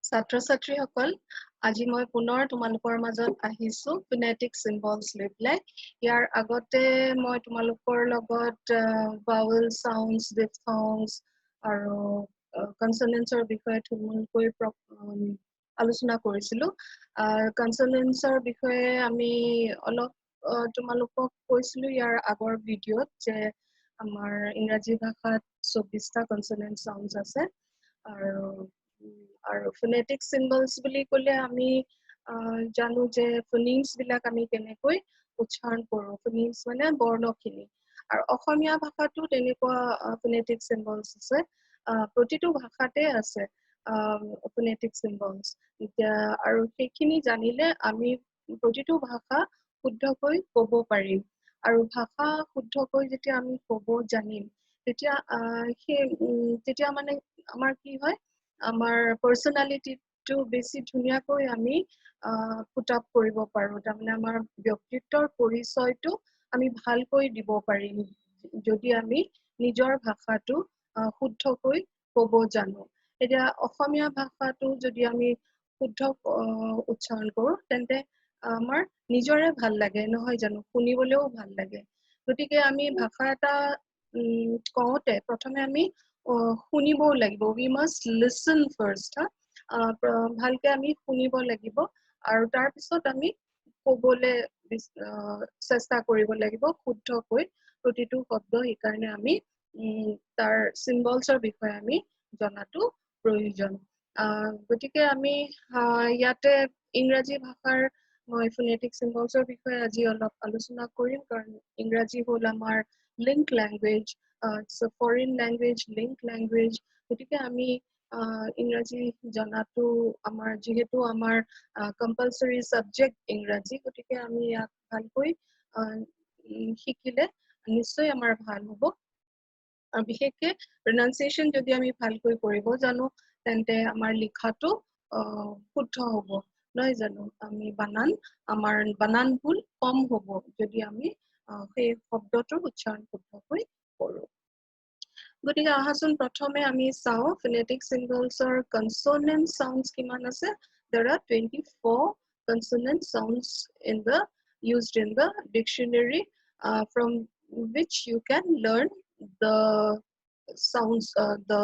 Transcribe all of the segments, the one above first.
ছাত্ৰ ছাত্ৰীসকল আজি মই পুনৰ তোমালোকৰ মাজত আহিছো ফনেটিক চিম্বলছ লৈ পেলাই ইয়াৰ আগতে মই তোমালোকৰ লগত ভাৱেল সাউন্ডছ ডিফথংছ আৰু কনসনেন্টছৰ বিষয়ে থুলমূলকৈ আলোচনা কৰিছিলো কনসনেন্টছৰ বিষয়ে আমি অলপ তোমালোকক কৈছিলো ইয়াৰ আগৰ ভিডিঅ'ত যে আমাৰ ইংৰাজী ভাষাত 24টা কনসনেন্ট সাউন্ডছ আছে আৰু ফনেটিক চিম্বলছ বুলি ক'লে আমি জানো যে ফনিমছ বিলাক আমি কেনেকৈ উচ্চাৰণ কৰো ফনিমছ মানে বৰ্ণখিনি আৰু অসমীয়া ভাষাটো তেনেকুৱা ফনেটিক চিম্বলছ আছে প্ৰতিটো ভাষাতে আছে ফনেটিক চিম্বলছ এতিয়া আৰু সেইখিনি জানিলে আমি প্ৰতিটো ভাষা শুদ্ধকৈ ক'ব পাৰিম আৰু ভাষা শুদ্ধকৈ যেতিয়া আমি ক'ব জানিম তেতিয়া মানে আমাৰ কি হয় আমাৰ পাৰ্সোনালিটিটো বেছি ধুনীয়াকৈ আমি পুট আপ কৰিব পাৰো তাৰমানে আমাৰ ব্যক্তিত্বৰ পৰিচয়টো আমি ভালকৈ দিব পাৰিম যদি আমি নিজৰ ভাষাটো শুদ্ধকৈ ক'ব জানো এতিয়া অসমীয়া ভাষাটো যদি আমি শুদ্ধ উচ্চাৰণ কৰো তেন্তে আমাৰ নিজৰে ভাল লাগে নহয় জানো শুনিবলৈও ভাল লাগে গতিকে আমি ভাষা এটা কওঁতে প্ৰথমে আমি শুনিবও লাগিব we must listen first ভালকে আমি শুনিব লাগিব আৰু তাৰ পিছত আমি ক'বলৈ চেষ্টা কৰিব লাগিব শুদ্ধকৈ প্ৰতিটো শব্দ সেইকাৰণে আমি তাৰ চিম্বলছৰ বিষয়ে আমি জনাটো প্ৰয়োজন গতিকে আমি ইয়াতে ইংৰাজী ভাষাৰ মই ফনেটিক চিম্বলছৰ বিষয়ে আজি অলপ আলোচনা কৰিম কাৰণ ইংৰাজী হ'ল আমাৰ link language it's a foreign language link language গতিকে আমি ইংৰাজী জনাটো আমাৰ যিহেতু আমাৰ কম্পালসৰি সাবজেক্ট ইংৰাজী গতিকে আমি ইয়াক ভালকৈ শিকিলে নিশ্চয় আমাৰ ভাল হ'ব আৰু বিশেষকে প্ৰনাউন্সিয়েচন যদি আমি ভালকৈ কৰিব জানো তেন্তে আমাৰ লিখাটো শুদ্ধ হ'ব নহয় জানো আমি আমাৰ বানান ভুল কম হ'ব যদি আমি সেই শব্দটোৰ উচ্চাৰণ শুদ্ধকৈ কৰো গতিকে আহাচোন প্ৰথমে আমি চাও ফনেটিক চিম্বলছৰ কনসনেন্ট সাউন্ডছ কিমান আছে there are 24 consonant sounds used in the dictionary from which you can learn the sounds the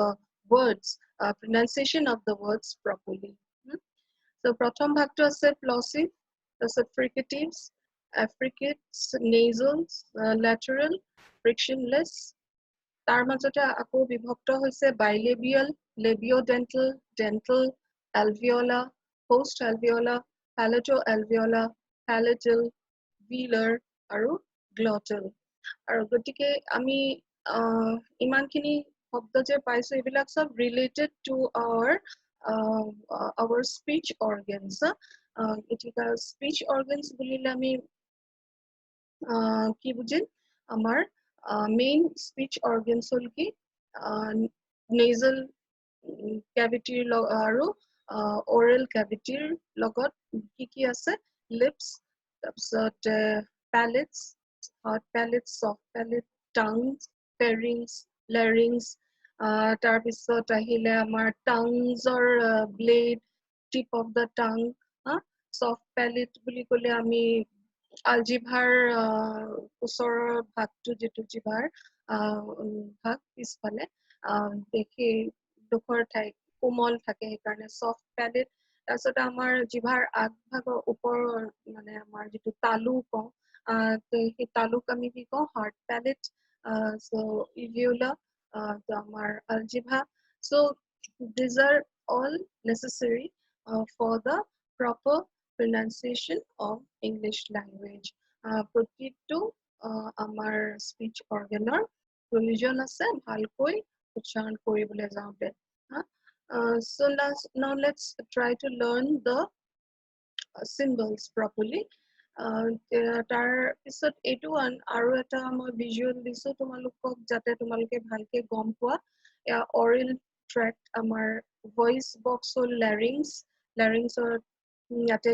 words pronunciation of the words properly so pratham bhagto ase plosive tasat fricatives affricates nasals lateral frictionless তাৰ মাজতে আকৌ বিভক্ত হৈছে bilabial labiodental dental alveolar post alveolar palato alveolar palatal velar আৰু glottal আৰু গতিকে আমি ইমানখিনি শব্দ যে পাইছো এইবিলাক সব related to our speech organs এটিকা speech organs বুলিলে আমি কি বুজিম আমাৰ main speech organs হল কি nasal cavity আৰু oral cavity লগত কি আছে lips তাৰপিছত palates hard palates soft palate tongue pharynx larynx তাৰপিছত আহিলে আমাৰ tongueৰ blade tip of the tongue soft palate বুলি ক'লে আমি আলজিভাৰ ওচৰৰ ভাগটো যেটো জিভাৰ ভাগ পিছফালে দেখি দুখৰ ঠাই কোমল থাকে সেইকাৰণে সফট প্যালেট তাৰপিছত আমাৰ জিভাৰ আগভাগৰ ওপৰৰ মানে আমাৰ যেটো তালু কওঁ সেই তালুক আমি কি কওঁ হাৰ্ড প্যালেট so uvula আমাৰ আলজিভা so these are all necessary for the proper pronunciation of English language প্ৰতিটো আমাৰ speech organৰ প্ৰয়োজন আছে ভালকৈ উচ্চাৰণ কৰিবলৈ যাওঁতে so now let's try to learn the symbols properly তাৰ পিছত এইটো আৰু এটা মই ভিজুৱেল দিছো তোমালোকক যাতে তোমালোকে ভালকে গম পোৱা oral tract আমাৰ voice box হ'ল larynxৰ ইয়াতে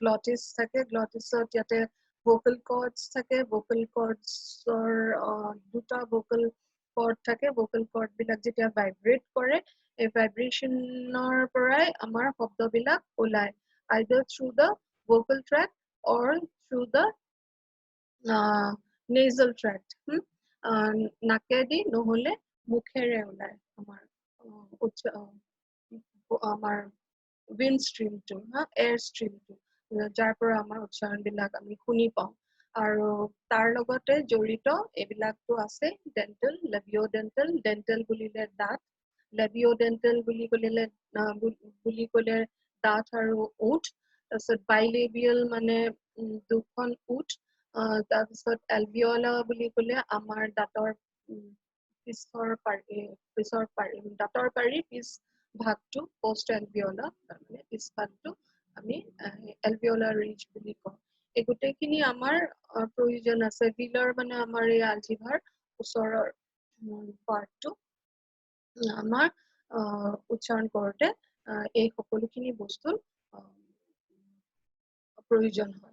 glottis থাকে glottisত ইয়াতে vocal cords থাকে vocal cordsৰ দুটা vocal cord থাকে vocal cord বিলাক যেতিয়া vibrate কৰে এই ভাইব্ৰেশ্যনৰ পৰাই আমাৰ শব্দবিলাক ওলায়, either through the vocal tract or through the nasal tract. নাকেদি নহলে মুখেৰে ওলায় আমাৰ wind stream to air stream to যাৰ পৰা আমাৰ উচ্চাৰণবিলাক আমি শুনি পাওঁ আৰু তাৰ লগতে জড়িত এইবিলাকটো আছে ডেন্টেল লেবিঅডেন্টেল ডেন্টেল বুলিলে দাঁত লেবিঅডেন্টেল বুলি ক'লে দাঁত আৰু ওঠ তাৰপিছত বাইলেবিয়েল মানে দুখন ওঠ তাৰপিছত এলভিঅলা বুলি ক'লে আমাৰ দাঁতৰ দাঁতৰ পাৰি পিছ ভাগটো পোষ্ট এলভিঅলা তাৰমানে পিছ ভাগটো আমি এলভিঅলাৰ ৰিজ বুলি কওঁ এই গোটেইখিনি আমাৰ প্ৰয়োজন আছে ভিলাৰ মানে আমাৰ এই আলজিভাৰ ওচৰৰ পাৰ্টটো আমাৰ উচ্চাৰণ কৰোঁতে এই সকলোখিনি বস্তুৰ প্ৰয়োজন হয়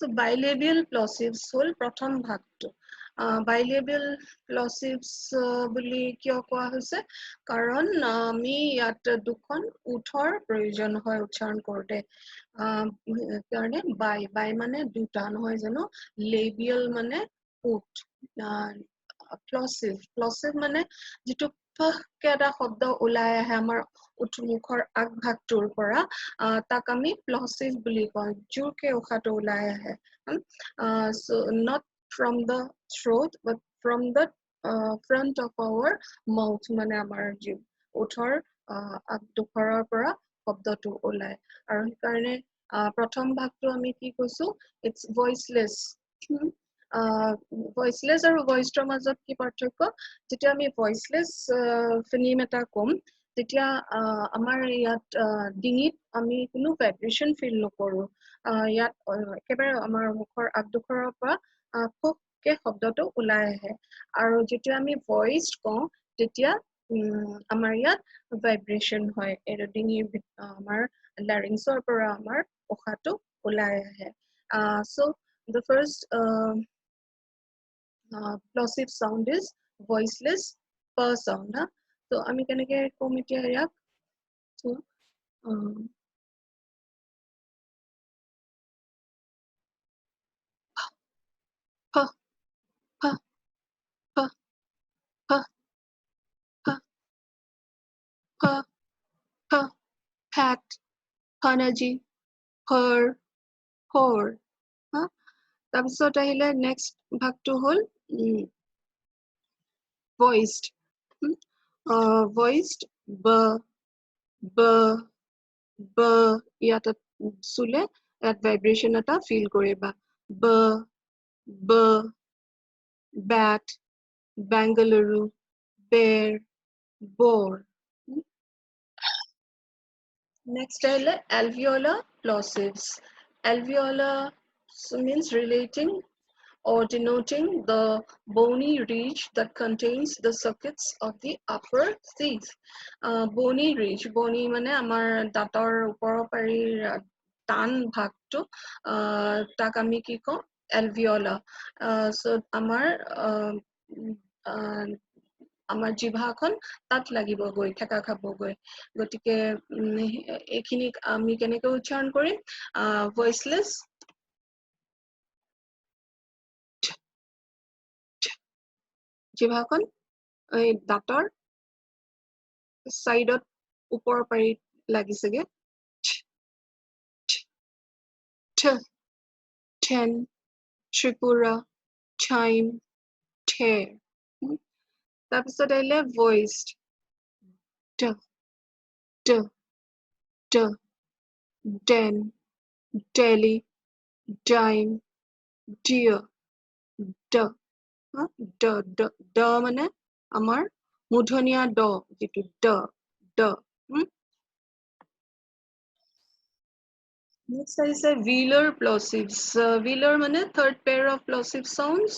So bilabial plosives হল প্ৰথম ভাগটো bilabial plosives বুলি কিয় কোৱা হৈছে কাৰণ আমি ইয়াত দুখন ওঠৰ প্ৰয়োজন হয় উচ্চাৰণ কৰোঁতে কাৰণে বাই মানে দুটা নহয় জানো labial মানে ওঠ plosive মানে যিটো ফহকে এটা শব্দ ওলাই আহে আমাৰ মুখৰ আগভাগটোৰ পৰা তাক আমি প্লচিভ বুলি কওঁ জোৰকে উশাহটো ওলাই আহে so not from the throat but from the front of our mouth মানে আমাৰ ওঠৰ আগডোখৰৰ পৰা শব্দটো ওলাই আৰু সেইকাৰণে প্ৰথম ভাগটো আমি কি কৈছো it's voiceless ভয়েসলেস আৰু ভয়েসৰ মাজত কি পাৰ্থক্য যেতিয়া আমি ভয়েসলেস ফিনিম এটা কম তেতিয়া আমাৰ ইয়াত ডিঙিত আমি কোনো ভাইব্ৰেশন ফিল নকৰো ইয়াত একেবাৰে আমাৰ মুখৰ আগডোখৰৰ পৰা খুবকে শব্দটো ওলাই আহে আৰু যেতিয়া আমি ভয়েস কওঁ তেতিয়া আমাৰ ইয়াত ভাইব্ৰেশন হয় এই ডিঙিৰ আমাৰ লাৰিংছৰ পৰা আমাৰ উশাহটো ওলাই আহে so the first plosive sound is voiceless per sound so আমি কেনেকে কম এতিয়া ইয়াক so ha ha ha ha ha ha ha hat panaji her her তাৰপিছত আহিলে নেক্সট ভাগটো হল voiced voiced b b b ইয়াত চুলে ইয়াত ভাইব্ৰেশন এটা ফিল কৰিবা b b bat Bangalore bear bore next আহিলে alveolar plosives alveolar means relating or denoting the bony ridge that contains the circuits of the upper teeth. Bony ridge, bony মানে আমাৰ দাঁতৰ ওপৰৰ পাৰিৰ টান ভাগটো তাক আমি কি কওঁ alveolar. So আমাৰ জিভাখন তাত লাগিবগৈ ঠেকা খাবগৈ গতিকে এইখিনিক আমি কেনেকৈ উচ্চাৰণ কৰিম ভয়েসলেস জিভাখন এই দাঁতৰ সাইডত ওপৰ পাৰি লাগিছেগে ten Tripura time tear তাৰপিছত আহিলে voiced d d d den Delhi dime dear d ড ড ড মানে আমাৰ মূৰ্ধনীয়া ড যেটো ড ড Next I say velar plosives. Velar মানে third pair of plosive sounds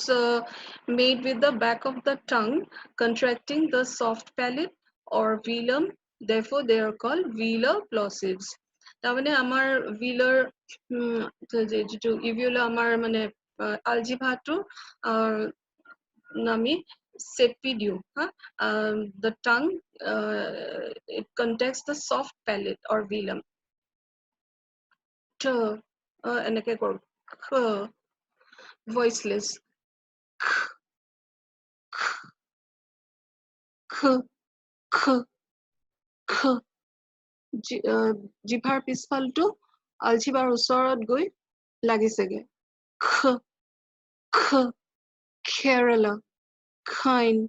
made with the back of the tongue contracting the soft palate or velum. Therefore they are called velar plosives. তাৰমানে আমাৰ ভিলৰ যেটো ইভিউলা আমাৰ মানে আলজিভাটো আমি চেপি দিও হা the tongue it contacts the soft palate or velum to এনেকে কৰো voiceless খ খ খ জিভাৰ পিছফালটো আলজিভাৰ ওচৰত গৈ লাগিছেগে খ খ Kerala kind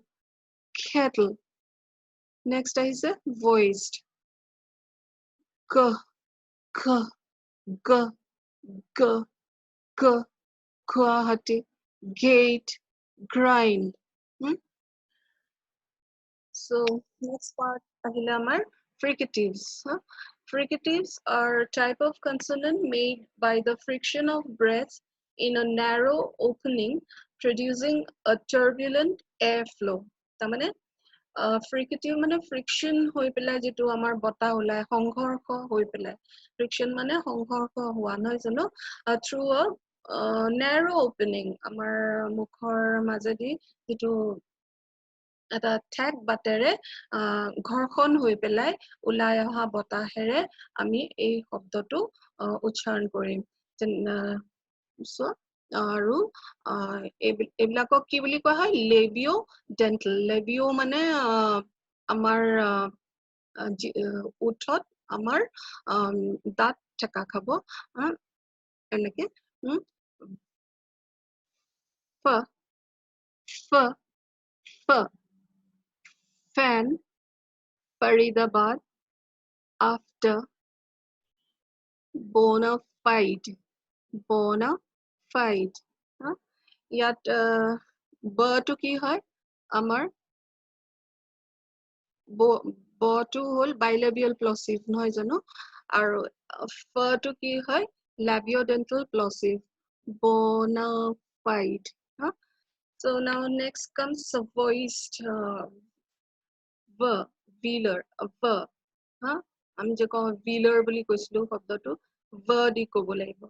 kettle next আহিছে voiced g g g g g Guwahati gate grind So next part ahile amar fricatives. Fricatives are type of consonant made by the friction of breath in a narrow opening, producing a turbulent airflow. Tamane fricative mane friction hoi pelai jitu amar bota ulai songhorsho hoi pelai. Friction mane songhorsho hua noy jano through a narrow opening amar mukhor majedi jitu এটা ঠেক বাটেৰে ঘৰখন হৈ পেলাই ওলাই অহা বতাহেৰে আমি এই শব্দটো উচ্চাৰণ কৰিম আৰু এইবিলাকক কি বুলি কোৱা হয় লেবিও ডেন্টেল মানে আমাৰ ওঠত আমাৰ দাঁত ঠেকা খাব এনেকে ফ ফ ফ fan Faridabad after bona fide ইয়াত বটো কি হয় আমাৰ বটো হল bilabial plosive নহয় জানো আৰু ফটো কি হয় labiodental plosive bona fide so now next comes voiced velar আমি যে কওঁ velar বুলি কৈছিলো শব্দটো দি ক'ব লাগিব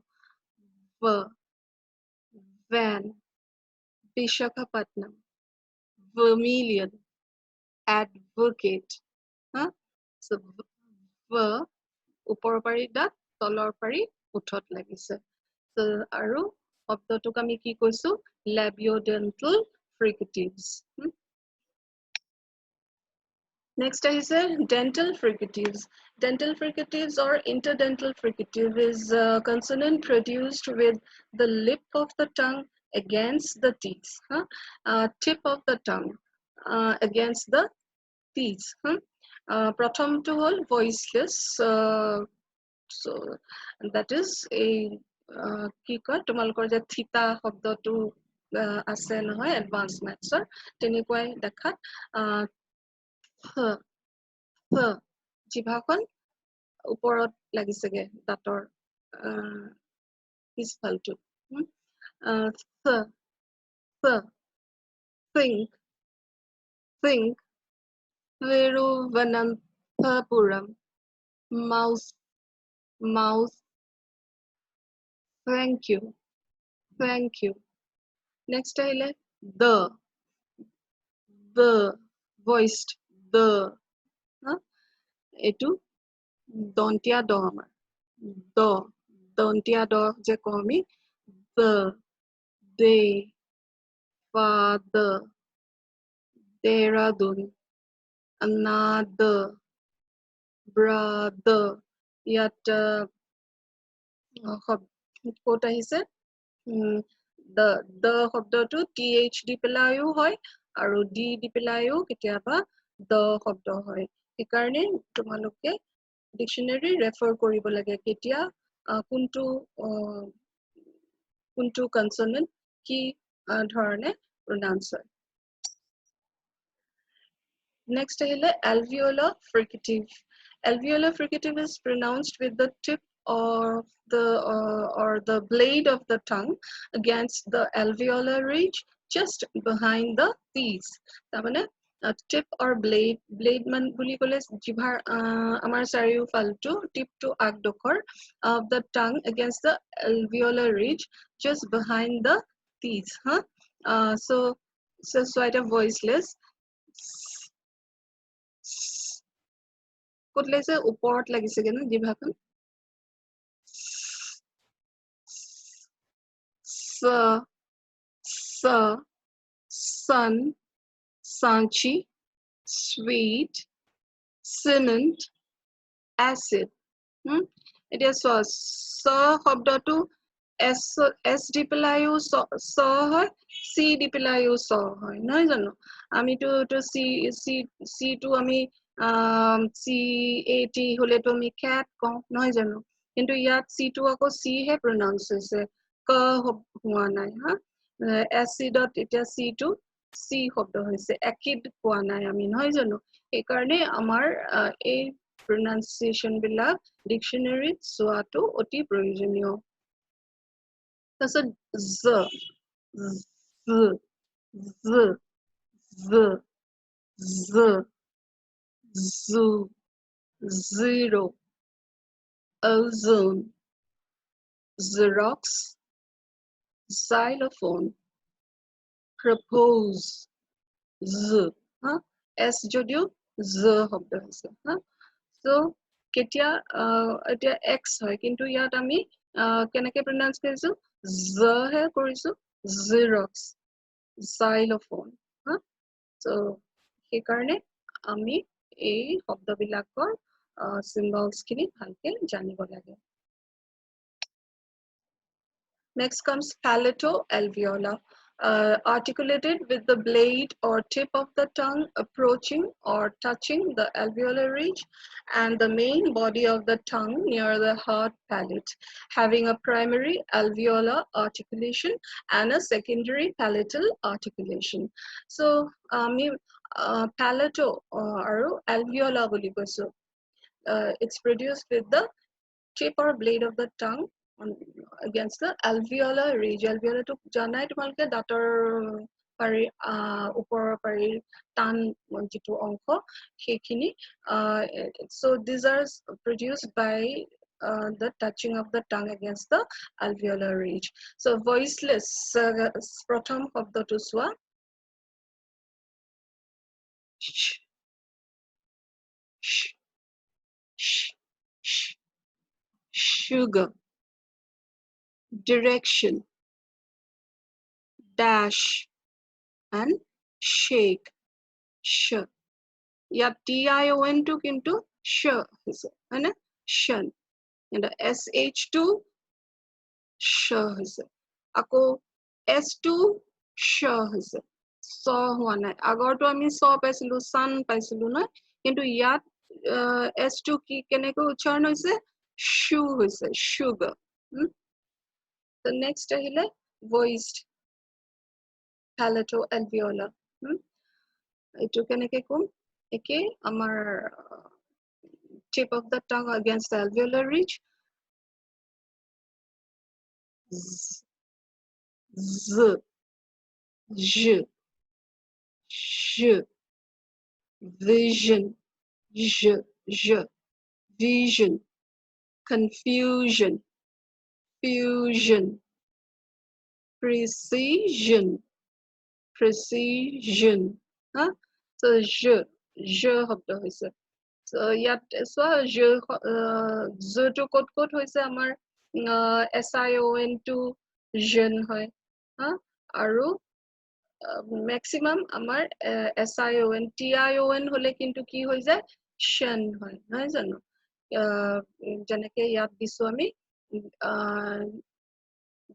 van Vishakhapatnam vermilion advocate so ওপৰৰ পাৰি দাঁত তলৰ পাৰি ওঠত লাগিছে so আৰু শব্দটোক আমি কি কৈছো labiodental fricatives Next is dental fricatives. Dental fricatives or interdental fricative is a consonant produced with the lip of the tongue against the teeth, tip of the tongue against the teeth. Pratham to whole voiceless, so that is a কি কয় তোমালোকৰ যে থিতা শব্দটো আছে নহয় advance মেথছৰ তেনেকুৱাই দেখাত জিভাখন ওপৰত লাগিছেগে দাঁতৰ পিছফালটো think Thiruvananthapuram mouse thank you next ahile the voiced the etu dontia do amar dontia do je komi the they father Dehradun another brother ইয়াত ক'ত আহিছে the শব্দটো th দি পেলাইও হয় আৰু d দি পেলাইও কেতিয়াবা the শব্দ হয় সেইকাৰণে তোমালোকে ডিকচনাৰী ৰেফাৰ কৰিব লাগে কেতিয়া কোনটো কনসোনেন্ট কি ধৰণে প্ৰনাউন্স হয় Next ahile alveolar fricative. Alveolar fricative is pronounced with the tip of the or the blade of the tongue against the alveolar ridge just behind the teeth. Tamane tip or blade man বুলি ক'লে জিভাৰ আমাৰ চাৰিওফালটো tip to আগডোখৰ of the tongue against the alveolar ridge just behind the teeth, huh? So এটা voiceless ক'ত লাগিছে ওপৰত লাগিছে কেনে জিভাখন sun, sanchi, sweet, cement, acid. এতিয়া চ শব্দটো S দি পেলাইও চ হয়, C দি পেলাইও চ হয়, নহয় জানো? আমিতো C টো আমি CAT হলেতো আমি cat কওঁ, নহয় জানো? কিন্তু ইয়াত C টো আকৌ C হে pronounce হৈছে, ক হোৱা নাই, হা? এচিডত এতিয়া C টো C শব্দ হৈছে, একিড কোৱা নাই আমি, নহয় জানো? সেইকাৰণে আমাৰ এই pronunciation বিলাক ডিকচনেৰীত চোৱাটো অতি প্ৰয়োজনীয়। তাৰপিছত zoo, zero, ozone, Xerox, xylophone, propose, S যদিও শব্দ হৈছে, so কেতিয়া এতিয়া X হয় কিন্তু ইয়াত আমি কেনেকে pronounce কৰিছো হে কৰিছো Xerox, xylophone, so সেইকাৰণে আমি এই শব্দবিলাকৰ symbols খিনি ভালকে জানিব লাগে। Next comes palato-alveolar, articulated with the blade or tip of the tongue approaching or touching the alveolar ridge and the main body of the tongue near the hard palate, having a primary alveolar articulation and a secondary palatal articulation. So, palato or alveolar বুলি কৈছো, it's produced with the tip or blade of the tongue against the alveolar ridge. Alveolar to janai tumalke dator pari upor pari tan jitu ongkho hekhini, so these are produced by the touching of the tongue against the alveolar ridge. So voiceless pratham shobdo to swa sugar, direction, dash, and shake, sh. ইয়াত TION টো কিন্তু sh হৈছে, হয় না? Shun. And SH টো sh হৈছে, আকৌ S টো sh হৈছে, চ হোৱা নাই। আগৰটো আমি চ পাইছিলো, sun পাইছিলো নহয়, কিন্তু ইয়াত S টো কি কেনেকৈ উচ্চাৰণ হৈছে? Shu হৈছে, sugar. The next আহিলে voiced palato-alveolar. এইটো কেনেকে কম? একে আমাৰ tip of the tongue against the alveolar ridge. Z, j, sh, vision, j, vision, confusion, fusion, precision, so j শব্দ হৈছে। So ইয়াত চোৱা j টো ক'ত হৈছে আমাৰ SION টো jeune হয়, আৰু maximum আমাৰ SION TION হলে কিন্তু কি হৈ যায় shun হয়, নহয় জানো? যেনেকে ইয়াত দিছো আমি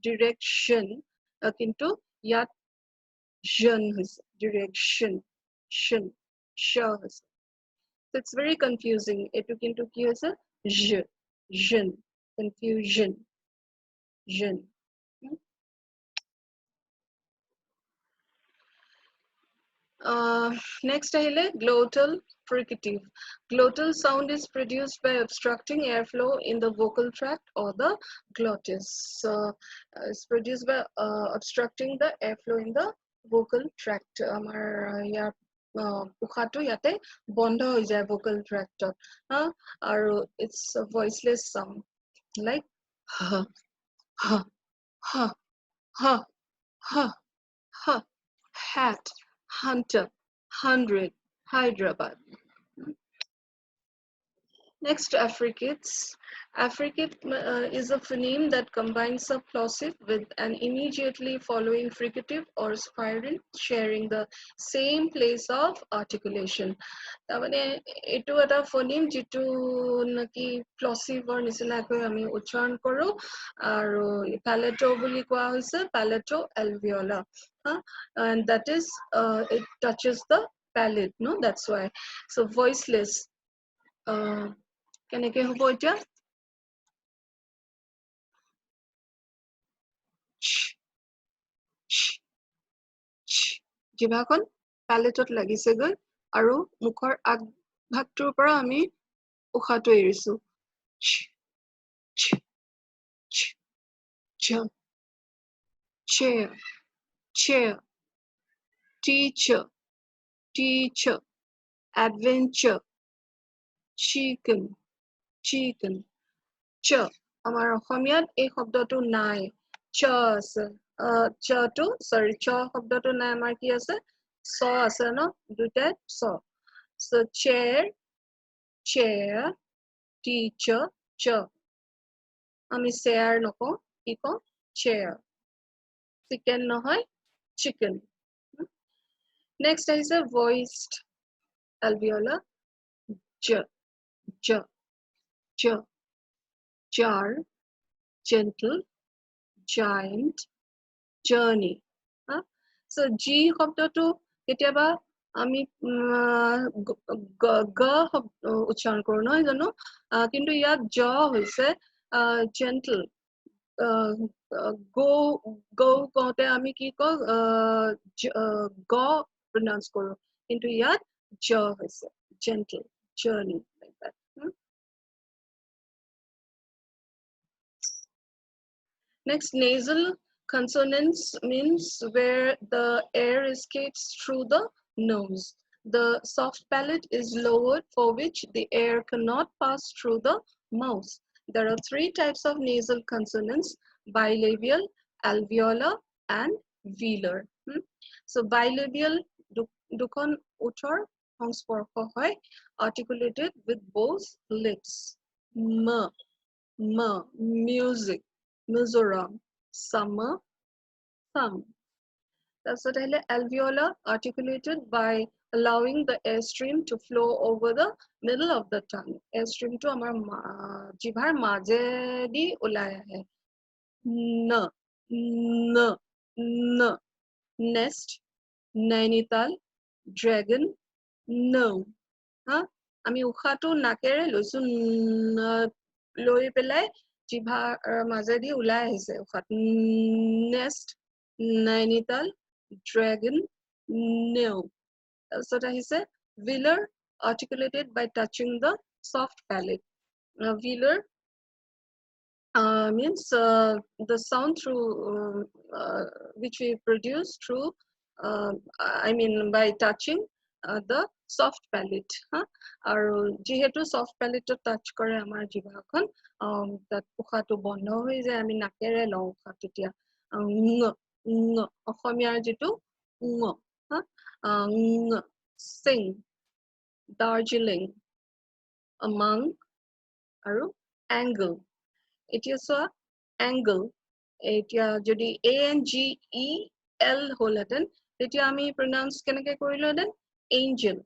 direction, কিন্তু ইয়াত jeune হৈছে, direction, shun, sh হৈছে। So it's very confusing. Etu kintu ki hoise jeune, confusion, jeune. Next ahile glottal fricative. Glottal sound is produced by obstructing airflow in the vocal tract or the glottis. It's produced by obstructing the airflow in the vocal tract. Amar উশাহটো ইয়াতে বন্ধ হৈ যায় vocal ট্ৰেক্টত আৰু it's voiceless sound like হা হা হা হা হা হা hat hunter 100 Hyderabad. Next, affricates. Affricate is a phoneme that combines a plosive with an immediately following fricative or spiral, sharing the same place of articulation. তাৰমানে এইটো এটা phoneme যিটো নাকি plosive or নিচিনাকৈ আমি উচ্চাৰণ কৰোঁ আৰু palato বুলি কোৱা হৈছে palato alveolar. And that is it touches the palate, no, that's why. So voiceless. কেনেকে হ'ব এতিয়া জিভাখন প্যালেটত লাগিছে গৈ আৰু মুখৰ আগ ভাগটোৰ পৰা আমি উশাহটো এৰিছো chair chair teacher teacher adventure chicken chicken চ আমাৰ অসমীয়াত এই শব্দটো নাই চ আছে চটো সৰি চ শব্দটো নাই আমাৰ কি আছে চ আছে ন দুটা চ so chair teacher চ আমি chair নকওঁ কি কওঁ chair chicken নহয় chicken next আহিছে voiced alveolar j j j jar gentle giant journey so g শব্দটো কেতিয়াবা আমি গ উচ্চাৰণ কৰো নহয় জানো কিন্তু ইয়াত জ হৈছে gentle go go কওঁতে আমি কি কওঁ গ pronounce কৰো কিন্তু ইয়াত জ হৈছে gentle journey like that Next, nasal consonants means where the air escapes through the nose. The soft palate is lowered for which the air cannot pass through the mouth. There are three types of nasal consonants, bilabial, alveolar, and velar. So bilabial, dukon uthor সংস্পর্শ হয়, articulated with both lips. M, music. Mizoram, summer, thumb. That's what alveolar, articulated by allowing the airstream to flow over the middle of the tongue. Airstream to amar jibhar maje di ulai hai. N, nest, nainital, dragon, no. আমি উশাহটো নাকেৰে লৈছো লৈ পেলাই জিভাৰ মাজেদি ওলাই আহিছে উশাহ নেক্সট নাইনিতাল ড্ৰেগন নেও তাৰপিছত আহিছে velar articulated by touching the soft palate velar means the sound through which we produce through I mean by touching the soft palate আৰু যেহেতু soft palate touch কৰে আমাৰ জিভাখন তাত উশাহটো বন্ধ হৈ যায় আমি নাকেৰে লওঁ উশাহ তেতিয়া অসমীয়াৰ যেটো sing Darjeeling among আৰু angle এতিয়া চোৱা angle এতিয়া যদি ANGEL হলহেঁতেন তেতিয়া আমি pronounce কেনেকে কৰিলোহেঁতেন angel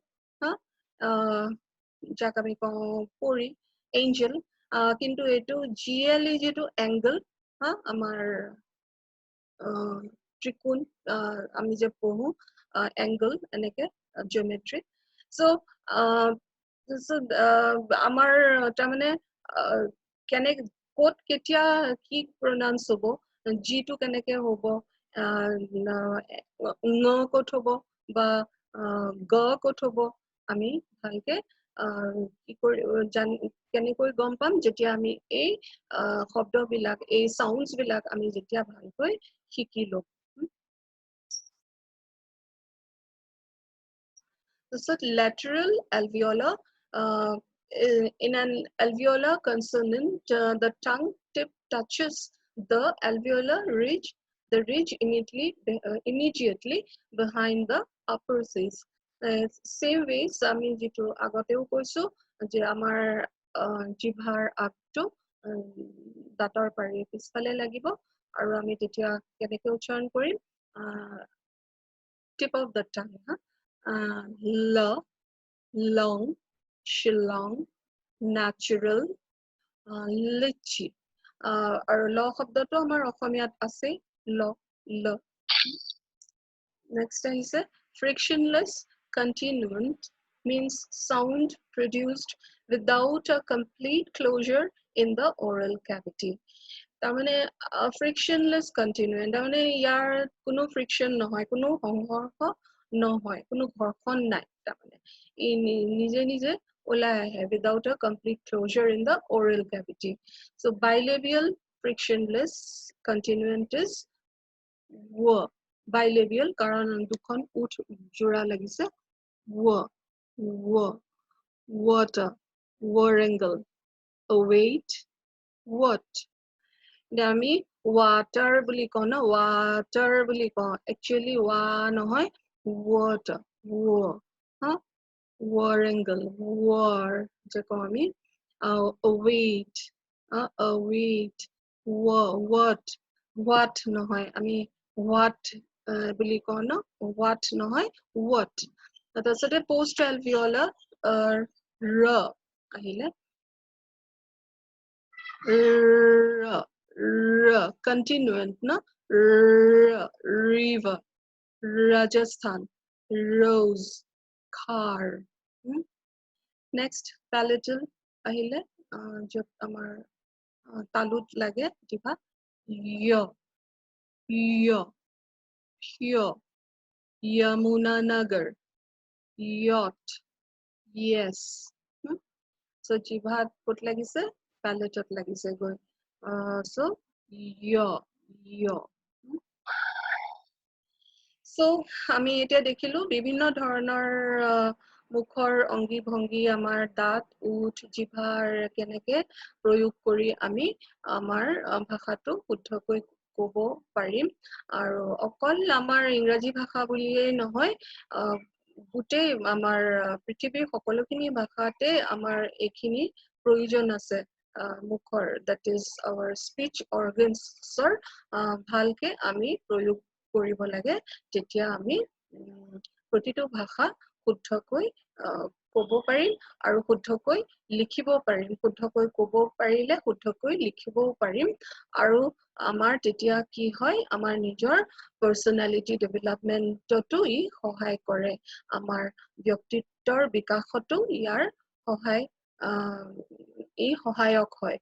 যাক আমি কওঁ পৰি angel কিন্তু এটো GLE যেটো angle আমাৰ ত্ৰিকোণ আমি যে পঢ়ো angle এনেকে geometry so আমাৰ তাৰমানে কেনে কোট কেতিয়া কি pronounce হ'ব g টো কেনেকে হ'ব ন কোট হ'ব বা গ কোট হ'ব আমি ভালকে কি কৰি কেনেকৈ গম পাম যেতিয়া আমি এই শব্দবিলাক এই সাউন্ডস বিলাক আমি যেতিয়া ভালকৈ শিকি লম So lateral alveolar, in an alveolar consonant, the tongue tip touches the alveolar ridge, the ridge immediately behind the upper says. Same way, আমি যেটো আগতেও কৈছো যে আমাৰ জিভাৰ আগটো দাঁতৰ পাৰি পিছফালে লাগিব আৰু আমি তেতিয়া কেনেকৈ উচ্চাৰণ কৰিম tip of the tongue, long, shillong, natural, lychee. আৰু ল শব্দটো আমাৰ অসমীয়াত আছে ল next আহিছে frictionless continuant means sound produced without a complete closure in the oral cavity. তাৰমানে frictionless continuant তাৰমানে ইয়াৰ কোনো friction নহয় কোনো সংঘৰ্ষ নহয় কোনো ঘৰ্ষণ নাই তাৰমানে ই নিজে নিজে ওলাই আহে without a complete closure in the oral cavity. So bilabial frictionless continuant is w. Bilabial karon dukhon ut jura lagise w water warangle await what dami water buli ko na water buli ko actually wa nohoy water wo ha warangle war je ko ami await await what nohoy ami what বুলি কওঁ ন what নহয় what তাৰপিছতে post alveolar r আহিলে r continuant na river Rajasthan rose car next palatal ahile jot amar talut lage jiba yo Yamuna Nagar yacht yes so jibhat kot lagise palatot lagise goi so yo so আমি এটা দেখিলো বিভিন্ন ধৰণৰ মুখৰ অংগী ভংগী আমাৰ দাঁত উঠ জিভাৰ কেনেকে প্ৰয়োগ কৰি আমি আমাৰ ভাষাটো শুদ্ধকৈ ক'ব পাৰিম আৰু অকল আমাৰ ইংৰাজী ভাষা বুলিয়েই নহয় গোটেই আমাৰ পৃথিৱীৰ সকলোখিনি ভাষাতে আমাৰ এইখিনি প্ৰয়োজন আছে মুখৰ that is our speech organsৰ ভালকে আমি প্ৰয়োগ কৰিব লাগে তেতিয়া আমি প্ৰতিটো ভাষা শুদ্ধকৈ ক'ব পাৰিম আৰু শুদ্ধকৈ লিখিব পাৰিম শুদ্ধকৈ ক'ব পাৰিলে শুদ্ধকৈ লিখিবও পাৰিম আৰু আমাৰ তেতিয়া কি হয় আমাৰ নিজৰ পাৰ্সোনালিটি ডেভেলপমেন্টটো ই সহায় কৰে আমাৰ ব্যক্তিত্বৰ বিকাশতো ইয়াৰ সহায় ই সহায়ক হয়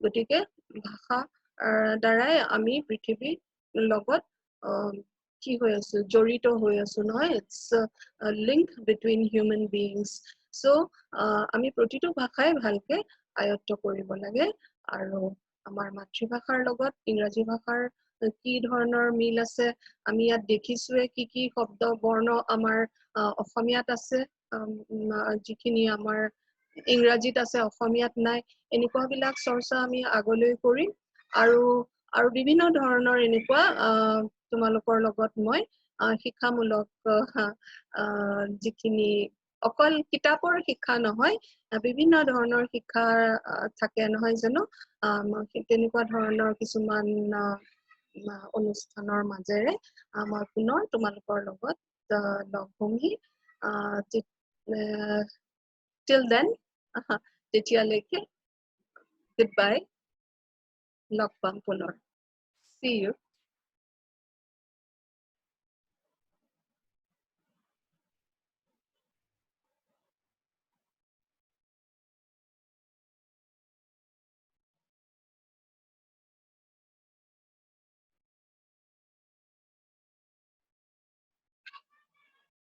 গতিকে ভাষা দ্বাৰাই আমি পৃথিৱীৰ লগত কি হৈ আছো জড়িত হৈ আছো নহয় it's a link between human beings so আমি প্ৰতিটো ভাষাই ভালকে আয়ত্ত কৰিব লাগে আৰু আমাৰ মাতৃভাষাৰ লগত ইংৰাজী ভাষাৰ কি ধৰণৰ মিল আছে আমি ইয়াত দেখিছোৱে কি শব্দ বৰ্ণ আমাৰ অসমীয়াত আছে যিখিনি আমাৰ ইংৰাজীত আছে অসমীয়াত নাই এনেকুৱা বিলাক চৰ্চা আমি আগলৈ কৰিম আৰু বিভিন্ন ধৰণৰ এনেকুৱা তোমালোকৰ লগত মই শিক্ষামূলক যিখিনি অকল কিতাপৰ শিক্ষা নহয় বিভিন্ন ধৰণৰ শিক্ষা থাকে নহয় জানো তেনেকুৱা ধৰণৰ কিছুমান অনুষ্ঠানৰ মাজেৰে মই পুনৰ তোমালোকৰ লগত লগ হমহি till then তেতিয়ালৈকে goodbye লগ পাম পুনৰ see you